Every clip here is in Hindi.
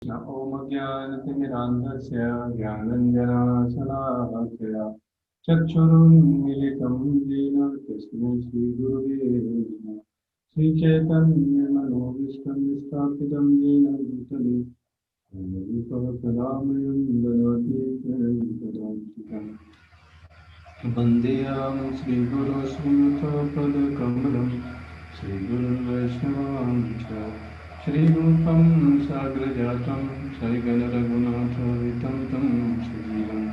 ॐ ज्ञानतिमिरान्धस्य ज्ञानञ्जनशलाकया चक्षुरुन्मीलितं येन तस्मै श्रीगुरुवे नमः। श्रीचैतन्यमनोभीष्टं स्थापितं येन भूतले स्वयं ददाति तदान्तिकम्। वन्देऽहं श्रीगुरो श्रीयुतपदकमलं श्रीगुरुवैष्णवांश्च श्रीरूपं साग्रजातं सगणरघुनाथवितं तं सजीवं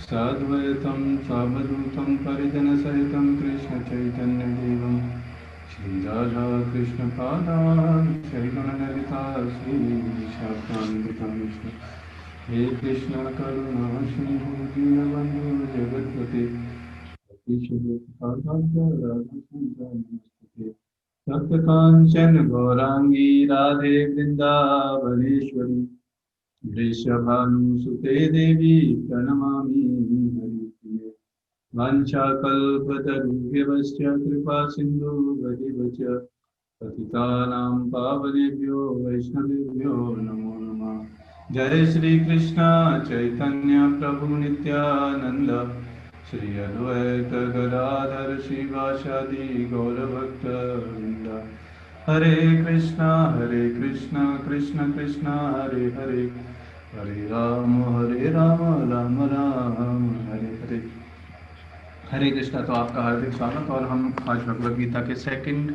साद्वैतं सावधूतं परिजनसहितं कृष्णचैतन्यदेवं श्रीराधाकृष्णपादान् श्रीगणललिता श्रीशाखान्वितं हे कृष्ण करुणा सिंधु दीनबन्धु जगत्पते नमस्ते। सत्यकाञ्चन गौरांगी राधे वृंदावनेश्वरी वृषभानुसुते देवी प्रणमामि हरिप्रिये। वाञ्छाकल्पतरुभ्यश्च कृपा सिन्धुभ्येव च पतितानां पावनेभ्यो वैष्णवेभ्यो नमो नमः। जय श्री कृष्ण चैतन्य प्रभु नित्यानंद श्री अद्वैत गदाधर शिवासादि गौरभक्तवृंद। हरे कृष्णा कृष्ण कृष्ण हरे हरे, हरे राम राम राम हरे हरे। हरे कृष्णा। तो आपका हार्दिक स्वागत। और हम आज भगवद गीता के सेकंड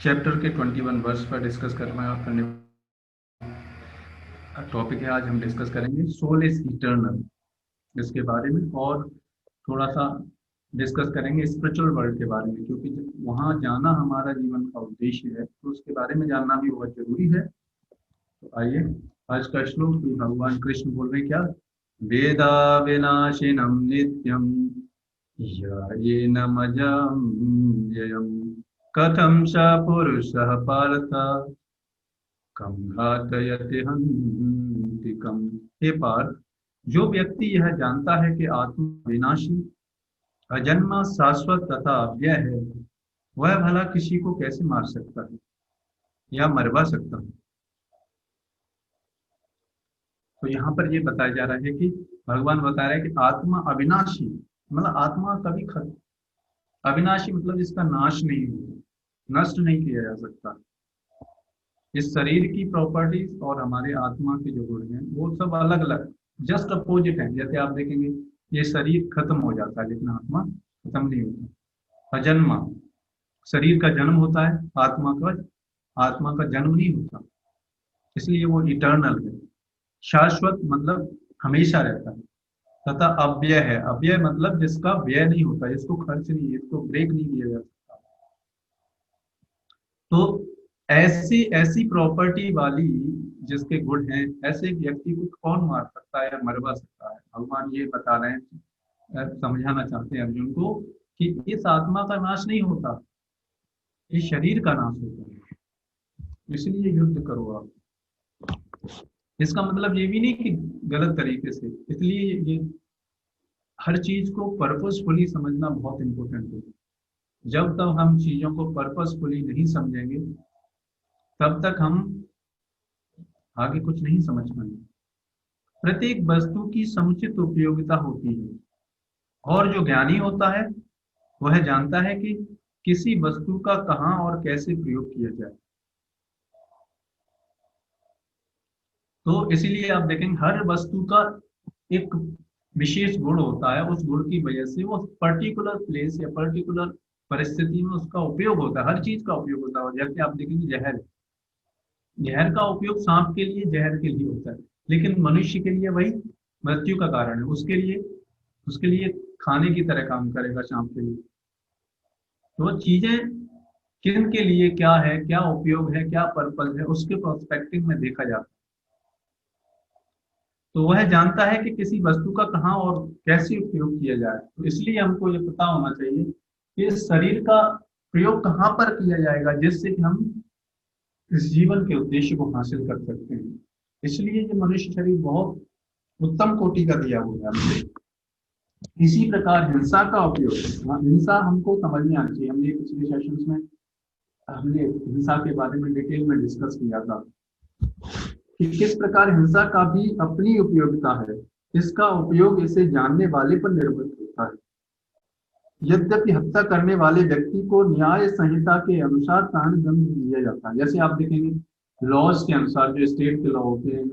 चैप्टर के 21 वर्ष पर डिस्कस करने टॉपिक है। आज हम डिस्कस करेंगे सोल इज इटर्नल, इसके बारे में, और थोड़ा सा डिस्कस करेंगे स्पिरिचुअल वर्ल्ड के बारे में, क्योंकि वहाँ जाना हमारा जीवन का उद्देश्य है, तो उसके बारे में जानना भी बहुत जरूरी है। तो आइए आज का श्लोक भगवान कृष्ण बोल रहे क्या? वेदा विनाशिनम नित्यम येनमजं कथम स पुरुषः पार्थ कम घातयति हन्तिकम्। हे पार्थ, जो व्यक्ति यह जानता है कि आत्मा विनाशी, अजन्मा, शाश्वत तथा अव्यय है, वह भला किसी को कैसे मार सकता है या मरवा सकता है? तो यहाँ पर ये बताया जा रहा है कि भगवान बता रहे हैं कि आत्मा अविनाशी, मतलब आत्मा कभी खत्म, अविनाशी मतलब इसका नाश नहीं होगा, नष्ट नहीं किया जा सकता। इस शरीर की प्रॉपर्टीज और हमारे आत्मा के जो गुण हैं वो सब अलग अलग, जस्ट अपोजिट हैं। जैसे आप देखेंगे ये शरीर खत्म हो जाता है लेकिन आत्मा खत्म नहीं होता। अजन्मा, शरीर का जन्म होता है, आत्मा का जन्म नहीं होता, इसलिए वो इटर्नल है। शाश्वत मतलब हमेशा रहता है, तथा अव्यय है, अव्यय मतलब जिसका व्यय नहीं होता, इसको खर्च नहीं, इसको ब्रेक नहीं किया जा सकता। तो ऐसी ऐसी प्रॉपर्टी वाली जिसके गुण हैं, ऐसे व्यक्ति को कौन मार सकता है या मरवा सकता है? भगवान ये बता रहे हैं, समझाना चाहते हैं अर्जुन को कि इस आत्मा का नाश नहीं होता, इस शरीर का नाश होता है, इसलिए युद्ध करो आप। इसका मतलब ये भी नहीं कि गलत तरीके से, इसलिए ये हर चीज को पर्पसफुली समझना बहुत इंपॉर्टेंट है। जब तक हम चीजों को पर्पसफुली नहीं समझेंगे तब तक हम आगे कुछ नहीं समझ पाएंगे। प्रत्येक वस्तु की समुचित उपयोगिता होती है, और जो ज्ञानी होता है वह जानता है कि किसी वस्तु का कहाँ और कैसे प्रयोग किया जाए। तो इसीलिए आप देखेंगे हर वस्तु का एक विशेष गुण होता है, उस गुण की वजह से वो पर्टिकुलर प्लेस या पर्टिकुलर परिस्थिति में उसका उपयोग होता है। हर चीज का उपयोग होता है। जैसे आप देखेंगे जहर, जहर का उपयोग सांप के लिए जहर के लिए होता है, लेकिन मनुष्य के लिए वही मृत्यु का कारण है, उसके लिए खाने की तरह काम करेगा सांप के लिए। तो चीजें किन के लिए क्या है, क्या उपयोग है, क्या पर्पज है, उसके प्रोस्पेक्टिव में देखा जाता है। तो वह जानता है कि किसी वस्तु का कहाँ और कैसे उपयोग किया जाए। तो इसलिए हमको ये पता होना चाहिए कि इस शरीर का प्रयोग कहाँ पर किया जाएगा, जिससे कि हम इस जीवन के उद्देश्य को हासिल कर सकते हैं। इसलिए ये मनुष्य शरीर बहुत उत्तम कोटि का दिया हुआ है। इसी प्रकार हिंसा का उपयोग, हिंसा हमको समझनी आनी चाहिए। हमने पिछले सेशंस में हमने हिंसा के बारे में डिटेल में डिस्कस किया था। कि किस प्रकार हिंसा का भी अपनी उपयोगिता है, इसका उपयोग इसे जानने वाले पर निर्भर करता है। यद्यपि हत्या करने वाले व्यक्ति को न्याय संहिता के अनुसार कारादंड दिया जाता है। जैसे आप देखेंगे लॉज के अनुसार, जो स्टेट के लॉ होते हैं,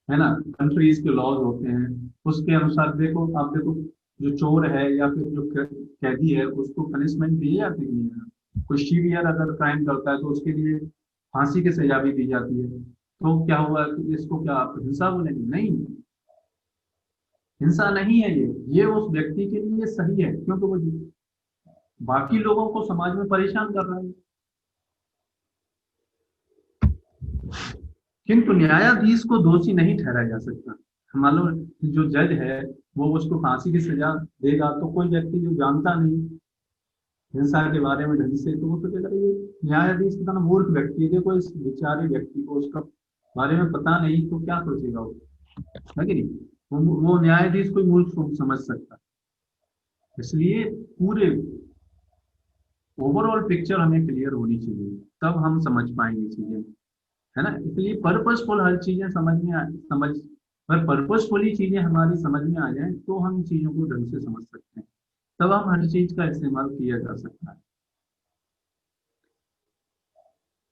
है ना, कंट्रीज के लॉज होते हैं, उसके अनुसार देखो, आप देखो जो चोर है या फिर जो कैदी है उसको पनिशमेंट दी जाती है। कोई सीवियर अगर क्राइम करता है तो उसके लिए फांसी की सजा भी दी जाती है। तो क्या हुआ कि इसको क्या आप हिंसा बोलेंगे? नहीं, हिंसा नहीं है ये उस व्यक्ति के लिए सही है, क्योंकि वो बाकी लोगों को समाज में परेशान कर रहा है। किंतु न्यायाधीश को दोषी नहीं ठहराया जा सकता। मान लो जो जज है वो उसको फांसी की सजा देगा, तो कोई व्यक्ति जो जानता नहीं हिंसा के बारे में ढंग से, तो वो सोचेगा ये न्यायाधीश कितना मूर्ख व्यक्ति है, देखो इस बेचारे व्यक्ति को उसका बारे में पता नहीं, तो क्या सोचेगा वो, है कि नहीं? वो न्यायाधीश कोई मूर्ख समझ सकता है। इसलिए पूरे ओवरऑल पिक्चर हमें क्लियर होनी चाहिए, तब हम समझ पाएंगे चीजें, है ना। इसलिए पर्पसफुल हर चीजें समझ अगर पर्पसफुली चीजें हमारी समझ में आ जाए तो हम चीजों को ढंग से समझ सकते हैं, तब हम हर चीज का इस्तेमाल किया जा सकता है।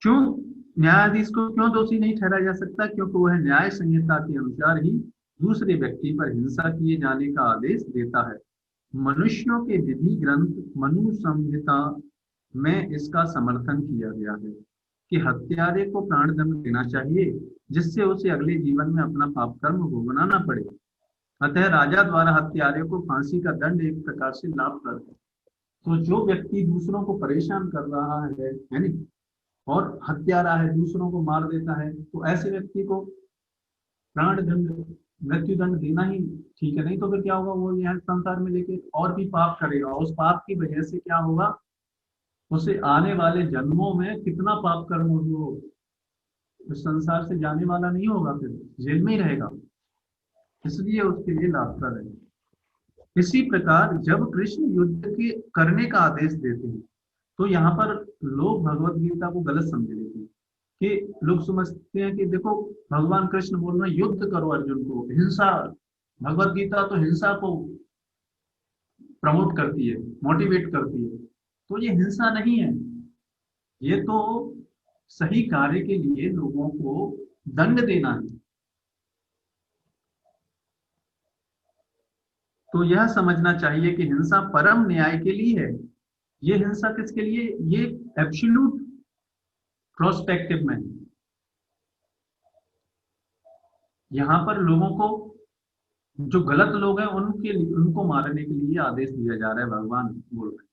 क्यों न्यायाधीश को क्यों दोषी नहीं ठहराया जा सकता? क्योंकि वह न्याय संहिता के अनुसार ही दूसरे व्यक्ति पर हिंसा किए जाने का आदेश देता है। मनुष्यों के विधि ग्रंथ मनु संहिता में इसका समर्थन किया गया है कि हत्यारे को प्राणदंड देना चाहिए, जिससे उसे अगले जीवन में अपना पाप कर्म भोगना न पड़े। अतः राजा द्वारा हत्यारे को फांसी का दंड एक प्रकार से लाभप्रद है। तो जो व्यक्ति दूसरों को परेशान कर रहा है नहीं, और हत्यारा है, दूसरों को मार देता है, तो ऐसे व्यक्ति को प्राण दंड मृत्यु दंड देना ही ठीक है। नहीं तो फिर क्या होगा, वो यहाँ संसार में लेके और भी पाप करेगा, उस पाप की वजह से क्या होगा, उसे आने वाले जन्मों में कितना पाप कर्म वो उस संसार से जाने वाला नहीं होगा, फिर जेल में ही रहेगा। इसलिए उसके लिए लाभप्रद है। इसी प्रकार जब कृष्ण युद्ध के करने का आदेश देते हैं, तो यहाँ पर लोग भगवत गीता को गलत समझ लेते हैं, कि लोग समझते हैं कि देखो भगवान कृष्ण बोल रहे हैं युद्ध करो अर्जुन को, हिंसा, भगवत गीता तो हिंसा को प्रमोट करती है, मोटिवेट करती है। तो ये हिंसा नहीं है, ये तो सही कार्य के लिए लोगों को दंड देना है। तो यह समझना चाहिए कि हिंसा परम न्याय के लिए है। ये हिंसा किसके लिए? ये एब्सोल्यूट प्रोस्पेक्टिव में, यहाँ पर लोगों को, जो गलत लोग हैं उनके लिए, उनको मारने के लिए आदेश दिया जा रहा है, भगवान बोल रहे हैं,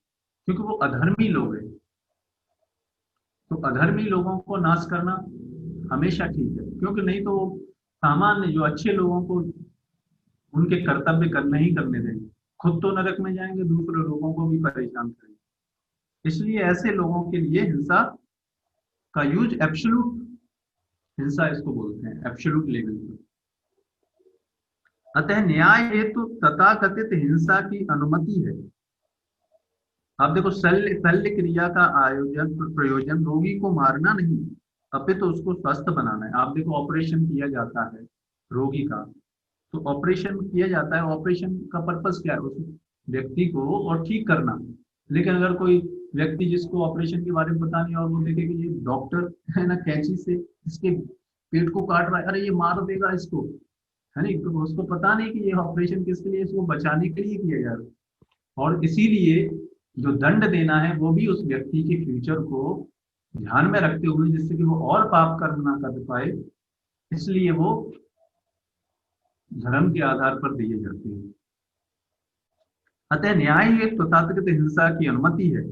क्योंकि वो अधर्मी लोग हैं। तो अधर्मी लोगों को नाश करना हमेशा ठीक है, क्योंकि नहीं तो सामान्य जो अच्छे लोगों को उनके कर्तव्य करना ही करने देंगे, खुद तो नरक में जाएंगे, दूसरे लोगों को भी परेशान करेंगे। इसलिए ऐसे लोगों के लिए हिंसा का यूज एब्सोल्यूट हिंसा इसको बोलते हैं, एब्सोल्यूट लेवल पर। अतः न्याय हेतु तथाकथित हिंसा की अनुमति है। आप देखो शल्य क्रिया का आयोजन प्रयोजन रोगी को मारना नहीं, अपितु तो उसको स्वस्थ बनाना है। आप देखो ऑपरेशन किया जाता है रोगी का, तो ऑपरेशन किया जाता है, ऑपरेशन का पर्पस क्या है? उस व्यक्ति को और ठीक करना। लेकिन अगर कोई व्यक्ति जिसको ऑपरेशन के बारे में पता नहीं और वो देखे कि ये डॉक्टर है ना कैंची से इसके पेट को काट रहा है, अरे ये मार देगा इसको, है नहीं, तो उसको पता नहीं कि ये ऑपरेशन किसके लिए, इसको बचाने के लिए किया जा रहा है। और इसीलिए जो दंड देना है वो भी उस व्यक्ति के फ्यूचर को ध्यान में रखते हुए, जिससे कि वो और पाप कर्म ना कर पाए, इसलिए वो धर्म के आधार पर दिए जाते हैं। अतः न्याय एक तथाकथित हिंसा की अनुमति है।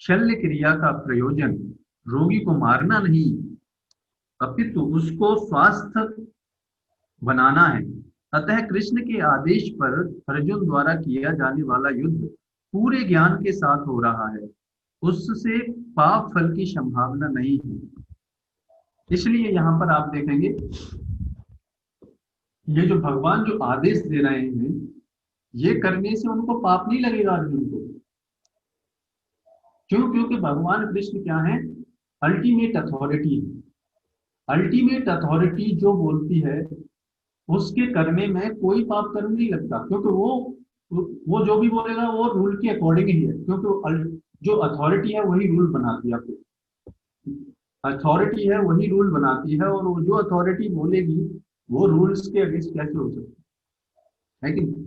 शल्य क्रिया का प्रयोजन रोगी को मारना नहीं, अपितु उसको स्वस्थ बनाना है। अतः कृष्ण के आदेश पर अर्जुन द्वारा किया जाने वाला युद्ध पूरे ज्ञान के साथ हो रहा है, उससे पाप फल की संभावना नहीं है। इसलिए यहाँ पर आप देखेंगे ये जो भगवान जो आदेश दे रहे हैं, ये करने से उनको पाप नहीं लगेगा अर्जुन को। क्यों? क्योंकि भगवान कृष्ण क्या है? अल्टीमेट अथॉरिटी है। अल्टीमेट अथॉरिटी जो बोलती है उसके करने में कोई पाप कर्म नहीं लगता, क्योंकि वो जो भी बोलेगा वो रूल के अकॉर्डिंग ही है, क्योंकि जो अथॉरिटी है वही रूल बनाती है आपको। अथॉरिटी है वही रूल बनाती है, और वो जो अथॉरिटी बोलेगी वो रूल्स के अगेंस्ट कैसे हो सकता है कि नहीं?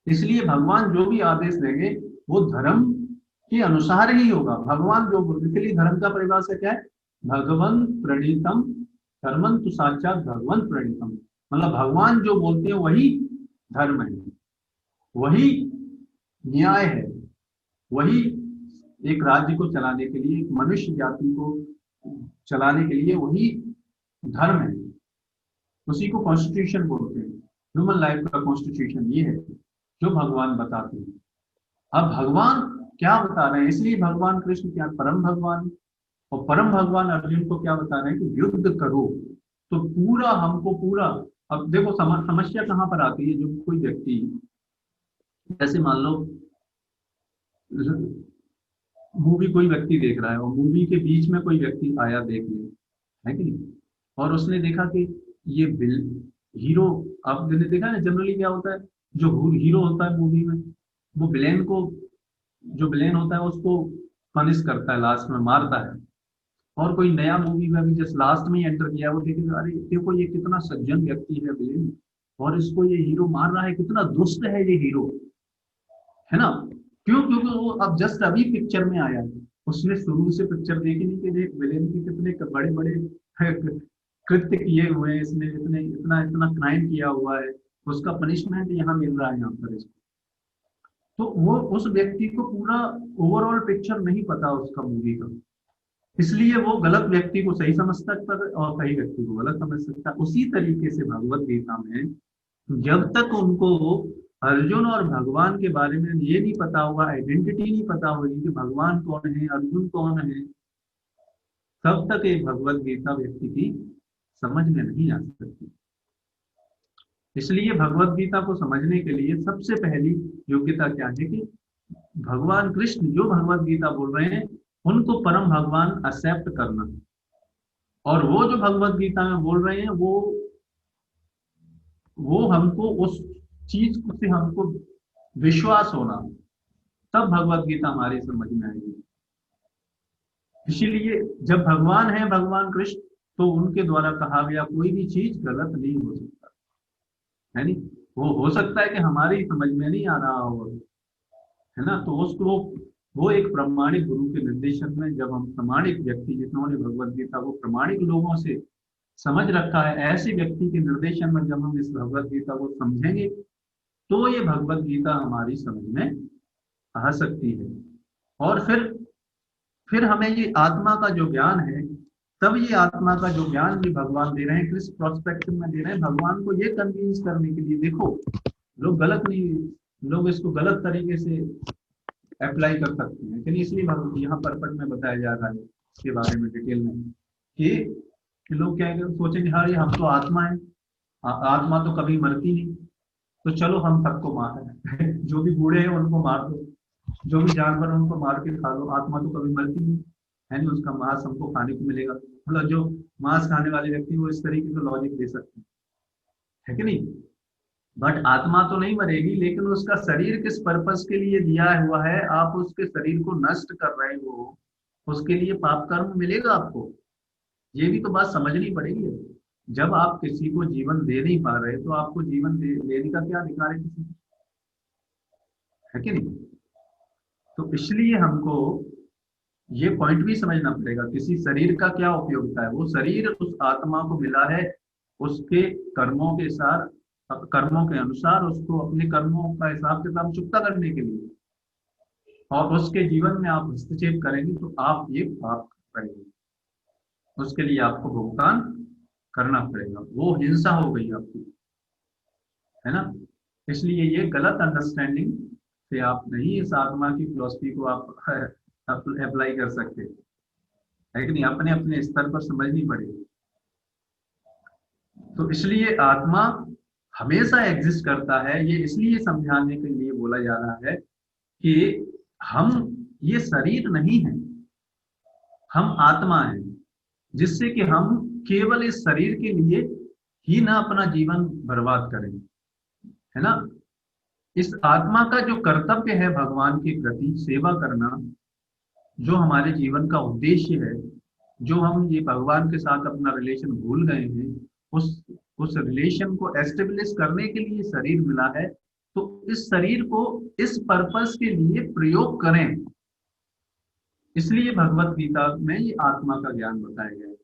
इसलिए भगवान जो भी आदेश देंगे वो धर्म के अनुसार ही होगा। भगवान जो बोले, इसलिए धर्म का परिभाषा क्या है? भगवंत प्रणीतम धर्मं तो साक्षात भगवंत प्रणीतम। मतलब भगवान जो बोलते हैं वही धर्म है, वही न्याय है, वही एक राज्य को चलाने के लिए, एक मनुष्य जाति को चलाने के लिए वही धर्म है। उसी को कॉन्स्टिट्यूशन बोलते हैं। ह्यूमन लाइफ का कॉन्स्टिट्यूशन ये है जो भगवान बताते हैं। अब भगवान क्या बता रहे हैं? इसलिए भगवान कृष्ण क्या परम भगवान, और परम भगवान अर्जुन को क्या बता रहे हैं कि युद्ध करो। तो पूरा हमको पूरा, अब देखो समस्या कहाँ पर आती है? जो कोई व्यक्ति, जैसे मान लो मूवी कोई व्यक्ति देख रहा है, और मूवी के बीच में कोई व्यक्ति आया देखने, है कि नहीं, और उसने देखा कि ये हीरो, आपने देखा ना जनरली क्या होता है, जो हीरो होता है मूवी में वो विलेन को, जो विलेन होता है उसको पनिश करता है, लास्ट में मारता है। और कोई नया मूवी में अभी जस्ट लास्ट में ही एंटर किया, वो देखेगा अरे देखो ये कितना सज्जन व्यक्ति है विलेन, और इसको ये हीरो मार रहा है, कितना दुष्ट है ये हीरो, है ना? क्यों? क्योंकि वो अब जस्ट अभी पिक्चर में आया है, उसने शुरू से पिक्चर देखी नहीं कि देख विलेन के कितने बड़े बड़े कृत्य किए हुए हैं, इसने इतने इतना इतना क्राइम किया हुआ है, उसका पनिशमेंट यहाँ मिल रहा है यहाँ पर इसको। तो वो उस व्यक्ति को पूरा ओवरऑल पिक्चर नहीं पता उसका मूवी का, इसलिए वो गलत व्यक्ति को सही समझ सकता है और सही व्यक्ति को गलत समझ सकता है। उसी तरीके से भगवत गीता में जब तक उनको अर्जुन और भगवान के बारे में ये नहीं पता होगा, आइडेंटिटी नहीं पता होगी कि भगवान कौन है, अर्जुन कौन है, तब तक ये भगवत गीता व्यक्ति की समझ में नहीं आ सकती। इसलिए भगवत गीता को समझने के लिए सबसे पहली योग्यता क्या है कि भगवान कृष्ण जो भगवत गीता बोल रहे हैं उनको परम भगवान एक्सेप्ट करना, और वो जो भगवत गीता में बोल रहे हैं वो हमको उस चीज से हमको विश्वास होना, तब भगवत गीता हमारी समझ में आएगी। इसीलिए जब भगवान है भगवान कृष्ण, तो उनके द्वारा कहा गया कोई भी चीज गलत नहीं हो सकता, है नहीं? वो हो सकता है कि हमारी समझ में नहीं आ रहा हो, है ना? तो उसको वो एक प्रामाणिक गुरु के निर्देशन में, जब हम प्रामाणिक व्यक्ति जिन्होंने भगवत गीता को प्रामाणिक लोगों से समझ रखा है, ऐसे व्यक्ति के निर्देशन में जब हम इस भगवत गीता को समझेंगे, तो ये भगवत गीता हमारी समझ में आ सकती है। और फिर हमें ये आत्मा का जो ज्ञान है, तब ये आत्मा का जो ज्ञान भी भगवान दे रहे हैं, किस प्रोस्पेक्टिव में दे रहे हैं? भगवान को ये कन्विंस करने के लिए। देखो लोग गलत नहीं, लोग इसको गलत तरीके से अप्लाई कर सकते हैं, लेकिन इसलिए यहाँ पर्पट में बताया जा रहा है इसके बारे में डिटेल में कि लोग क्या सोचेंगे, हाँ ये हम तो आत्मा है, आत्मा तो कभी मरती नहीं, तो चलो हम सबको मार जो भी बूढ़े हैं उनको मार दो, जो भी जानवर उनको मार के खा लो, आत्मा तो कभी मरती नहीं है, नहीं उसका मांस हमको खाने को मिलेगा। मतलब जो मांस खाने वाले व्यक्ति वो इस तरीके से लॉजिक दे सकते हैं, है कि नहीं? बट आत्मा तो नहीं मरेगी, लेकिन उसका शरीर किस पर्पस के लिए दिया हुआ है, आप उसके शरीर को नष्ट कर रहे हो, उसके लिए पाप कर्म मिलेगा आपको। ये भी तो बात समझनी पड़ेगी। जब आप किसी को जीवन दे नहीं पा रहे, तो आपको जीवन देने का क्या अधिकार है किसी को, है कि नहीं? तो इसलिए हमको ये पॉइंट भी समझना पड़ेगा, किसी शरीर का क्या उपयोगिता है। वो शरीर उस आत्मा को मिला है उसके कर्मों के साथ, कर्मों के अनुसार उसको अपने कर्मों का हिसाब किताब चुकता करने के लिए, और उसके जीवन में आप हस्तक्षेप करेंगे तो आप ये पाप करेंगे, उसके लिए आपको भुगतान करना पड़ेगा। वो हिंसा हो गई आपकी, है ना? इसलिए ये गलत अंडरस्टैंडिंग से आप नहीं इस आत्मा की फिलॉसफी को आप अप्लाई कर सकते, है कि नहीं? अपने अपने स्तर पर समझनी पड़ेगी। तो इसलिए आत्मा हमेशा एग्जिस्ट करता है, ये इसलिए समझाने के लिए बोला जा रहा है कि हम ये शरीर नहीं है, हम आत्मा है, जिससे कि हम केवल इस शरीर के लिए ही ना अपना जीवन बर्बाद करें, है ना। इस आत्मा का जो कर्तव्य है भगवान के प्रति सेवा करना, जो हमारे जीवन का उद्देश्य है, जो हम ये भगवान के साथ अपना रिलेशन भूल गए हैं, उस उस रिलेशन को एस्टेब्लिश करने के लिए शरीर मिला है। तो इस शरीर को इस पर्पस के लिए प्रयोग करें। इसलिए भगवत गीता में ये आत्मा का ज्ञान बताया गया है।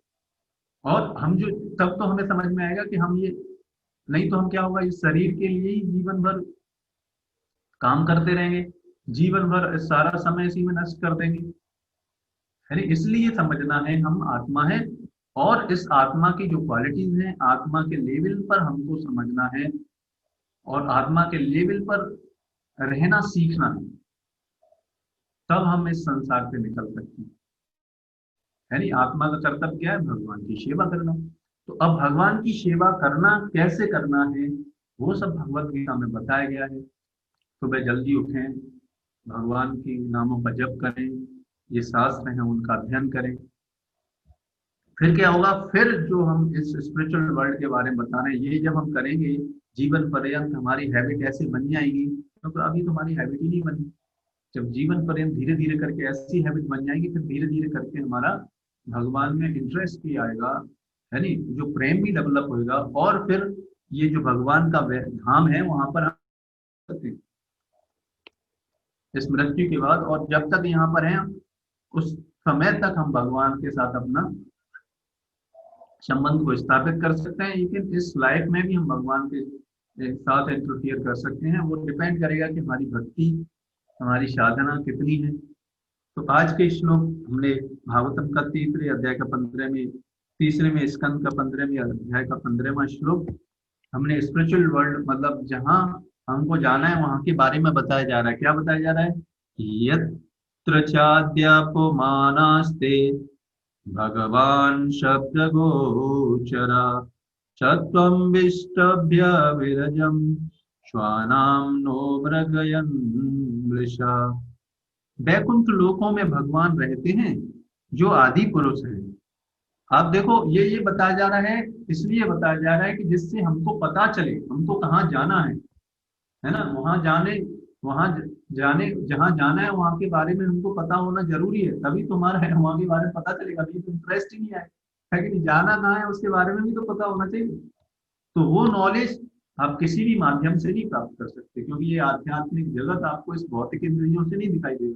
और हम जो, तब तो हमें समझ में आएगा कि हम ये, नहीं तो हम क्या होगा, इस शरीर के लिए ही जीवन भर काम करते रहेंगे, जीवन भर सारा समय इसी में नष्ट कर देंगे, है ना। इसलिए समझना है हम आत्मा है, और इस आत्मा की जो क्वालिटीज हैं, आत्मा के लेवल पर हमको समझना है, और आत्मा के लेवल पर रहना सीखना है। तब हम इस संसार से निकल सकते हैं, है नहीं। आत्मा का कर्तव्य क्या है? भगवान की सेवा करना। तो अब भगवान की सेवा करना कैसे करना है, वो सब भगवत गीता में बताया गया है। सुबह जल्दी उठें, भगवान के नामों का जप करें, ये शास्त्र हैं उनका अध्ययन करें। फिर क्या होगा? फिर जो हम इस स्पिरिचुअल वर्ल्ड के बारे में बता रहे हैं, ये जब हम करेंगे, जीवन पर्यंत हमारी हैबिट ऐसे बन जाएगी, क्योंकि अभी तो हमारी हैबिट ही नहीं बनी। जब जीवन पर्यंत धीरे धीरे करके ऐसी हैबिट बन जाएगी, फिर धीरे धीरे करके हमारा भगवान में इंटरेस्ट भी आएगा, है नी, जो प्रेम भी डेवलप होगा, और फिर ये जो भगवान का धाम है वहां पर हम इस मृत्यु के बाद, और जब तक यहाँ पर हैं उस समय तक हम भगवान के साथ अपना संबंध को स्थापित कर सकते हैं। लेकिन इस लाइफ में भी हम भगवान के साथ इंटरफियर कर सकते हैं। वो डिपेंड करेगा कि हमारी भक्ति, हमारी साधना कितनी है। तो आज के श्लोक हमने भागवतम का तीसरे अध्याय का 15वें, तीसरे स्कंद का 15वें अध्याय का 15वां श्लोक हमने स्पिरिचुअल वर्ल्ड, मतलब जहाँ हमको जाना है वहां के बारे में बताया जा रहा है। क्या बताया जा रहा है? यत्र चाद्यापमानास्ते भगवान शब्द गोचरा सत्वं विष्टभ्य विरजम श्वानाम नो मृगयन् मृषा। वैकुंठ लोकों में भगवान रहते हैं जो आदि पुरुष हैं। आप देखो, ये बताया जा रहा है, इसलिए बताया जा रहा है कि जिससे हमको पता चले हमको कहाँ जाना है ना। वहां जाने जहाँ जाना है वहां के बारे में हमको पता होना जरूरी है, तभी तुम्हारा है वहां के बारे में पता चलेगा। अभी तो इंटरेस्ट ही नहीं है कि नहीं, जाना कहाँ है उसके बारे में भी तो पता होना चाहिए। तो वो नॉलेज आप किसी भी माध्यम से नहीं प्राप्त कर सकते, क्योंकि ये आध्यात्मिक जगत आपको इस भौतिक इंद्रियों से नहीं दिखाई देगा।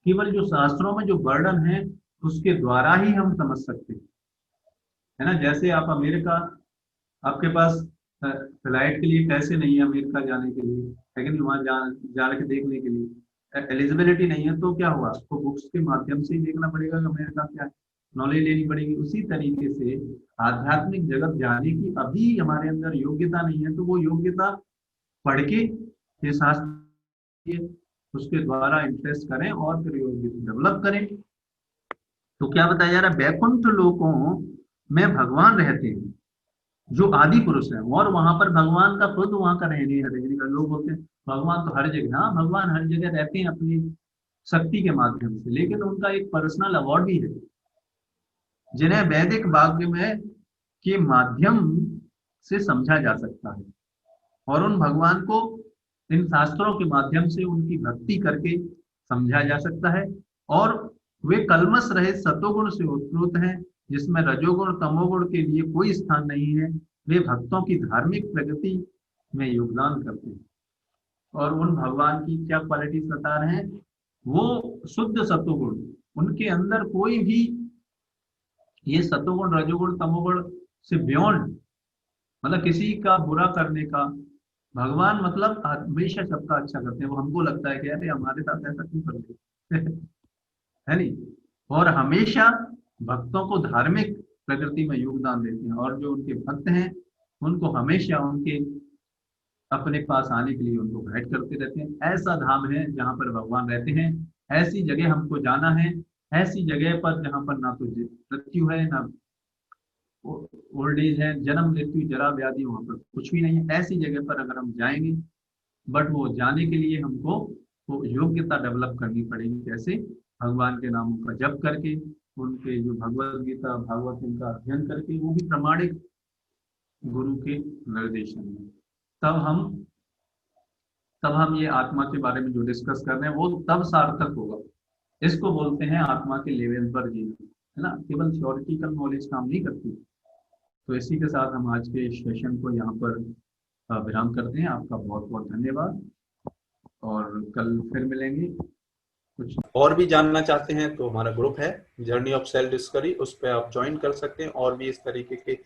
केवल जो शास्त्रों में जो वर्णन है उसके द्वारा ही हम समझ सकते हैं, है ना। जैसे आप अमेरिका, आपके पास फ्लाइट के लिए पैसे नहीं है अमेरिका जाने के लिए, है कि नहीं, वहां जाके देखने के लिए एलिजिबिलिटी नहीं है, तो क्या हुआ? आपको बुक्स के माध्यम से ही देखना पड़ेगा कि अमेरिका क्या है, नॉलेज लेनी पड़ेगी। उसी तरीके से आध्यात्मिक जगत जाने की अभी हमारे अंदर योग्यता नहीं है, तो वो योग्यता पढ़ के ये शास्त्र उसके द्वारा इंटरेस्ट करें और फिर योग्यता डेवलप करें। तो क्या बताया जा रहा है? वैकुंठ लोकों में भगवान रहते हैं जो आदि पुरुष है, और वहां पर भगवान का खुद वहां का रहने का। लोग बोलते हैं भगवान तो हर जगह, हाँ भगवान हर जगह रहते हैं अपनी शक्ति के माध्यम से, लेकिन उनका एक पर्सनल अवार्ड भी है जिन्हें वैदिक वाक्य में के माध्यम से समझा जा सकता है, और उन भगवान को इन शास्त्रों के माध्यम से उनकी भक्ति करके समझा जा सकता है। और वे कलमश रहित सतोगुण से उत्पन्न हैं, जिसमें रजोगुण तमोगुण के लिए कोई स्थान नहीं है। वे भक्तों की धार्मिक प्रगति में योगदान करते हैं। और उन भगवान की क्या क्वालिटीज बता रहे हैं? वो शुद्ध सतोगुण, उनके अंदर कोई भी ये सतोगुण रजोगुण तमोगुण से बियॉन्ड, मतलब किसी का बुरा करने का, भगवान मतलब हमेशा सबका अच्छा करते हैं। वो हमको लगता है कि अरे हमारे साथ ऐसा क्यों कर रहे है नहीं, और हमेशा भक्तों को धार्मिक प्रकृति में योगदान देते हैं, और जो उनके भक्त हैं उनको हमेशा उनके अपने पास आने के लिए उनको गाइड करते रहते हैं। ऐसा धाम है जहाँ पर भगवान रहते हैं, ऐसी जगह हमको जाना है, ऐसी जगह पर जहाँ पर ना तो मृत्यु है ना ओल्ड एज है, जन्म मृत्यु जरा व्याधि वहां पर कुछ भी नहीं है। ऐसी जगह पर अगर हम जाएंगे, बट वो जाने के लिए हमको वो योग्यता डेवलप करनी पड़ेगी। कैसे? भगवान के नामों का जप करके, उनके जो भगवत गीता भागवत इनका अध्ययन करके, वो भी प्रमाणिक गुरु के निर्देशन में, तब हम ये आत्मा के बारे में जो डिस्कस कर रहे हैं वो तब सार्थक होगा। इसको बोलते हैं आत्मा के लेवल पर जीना, है ना, केवल थ्योरेटिकल नॉलेज काम नहीं करती। तो इसी के साथ हम आज के सेशन को यहाँ पर विराम करते हैं। आपका बहुत बहुत धन्यवाद, और कल फिर मिलेंगे। कुछ और भी जानना चाहते हैं तो हमारा ग्रुप है जर्नी ऑफ सेल्फ डिस्कवरी, उस पर आप ज्वाइन कर सकते हैं और भी इस तरीके के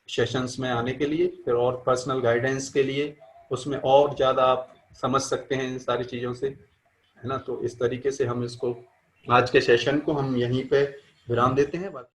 सेशंस में आने के लिए, फिर और पर्सनल गाइडेंस के लिए, उसमें और ज़्यादा आप समझ सकते हैं इन सारी चीज़ों से, है ना। तो इस तरीके से हम इसको, आज के सेशन को हम यहीं पे विराम देते हैं।